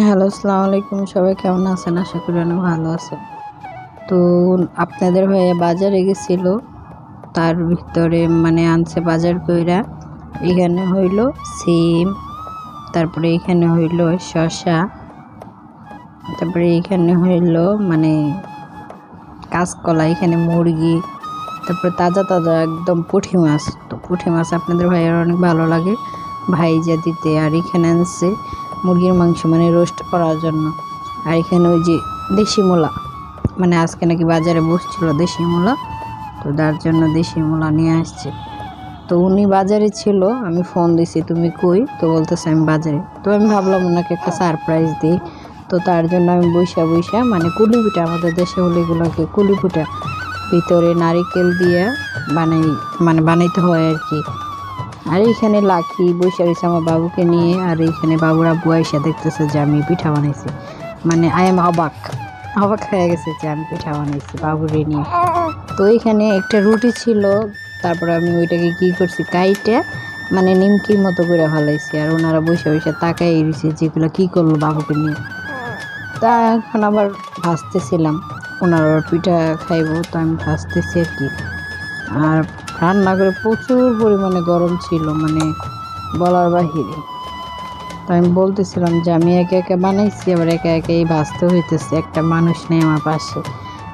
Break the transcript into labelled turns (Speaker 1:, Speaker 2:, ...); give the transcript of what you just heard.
Speaker 1: Hello, আসসালামু আলাইকুম। সবাই কেমন আছেন? আশা করি অনেক ভালো আছেন। তো আপনাদের ভাইয়া বাজারে গেছিল, তার ভিতরে আনছে বাজার কইরা। এখানে হইল সিম, তারপরে এখানে হইল শসা, তারপরে এখানে হইল কাঁচকলা, এখানে মুরগি, তারপরে তাজা তাজা একদম পুঁটি মাছ। তো পুঁটি মাছ আপনাদের ভাইয়ের অনেক ভালো লাগে ভাইজা দিতে। আর এখানে আনছে মুরগির মাংস, রোস্ট করার জন্য। আর এখানে ওই যে দেশি মূলা, আজকে নাকি বাজারে বসছিল দেশি মূলা, তো তার জন্য দেশি মূলা নিয়ে আসছে। তো উনি বাজারে ছিল, আমি ফোন দিছি তুমি কই, তো বলতেছে আমি বাজারে। তো আমি ভাবলাম ওনাকে একটা সারপ্রাইজ দিই। তো তার জন্য আমি বইসা কুলি পিঠা, আমাদের দেশে হলে এগুলোকে কুলি পিঠা, ভিতরে নারিকেল দিয়ে বানাই বানাইতে হয় আর কি। আর এইখানে লাকি বসে রয়েছে আমার বাবুকে নিয়ে। আর এইখানে বাবুর আব্বু আইসা দেখতেছে যে আমি পিঠা বানাইছি। আই এম অবাক অবাক হয়ে গেছে যে আমি পিঠা বানাইছি বাবুরে নিয়ে। তো এইখানে একটা রুটি ছিল, তারপরে আমি ওইটাকে কি করছি, কাইটে নিমকির মতো করে ফেলাইছি। আর ওনারা বসে তাকাই রয়েছে যেগুলো কি করলো বাবুকে নিয়ে। তা এখন আবার ভাজতেছিলাম, ওনারা পিঠা খাইবো, তো আমি ভাজতেছি আর কি। আর রান্নাঘরে প্রচুর পরিমাণে গরম ছিল, বলার বাহিরে। তো আমি বলতেছিলাম যে আমি একে একে বানাইছি, আবার একে একে ভাজতে হইতেছে, একটা মানুষ নেই আমার পাশে।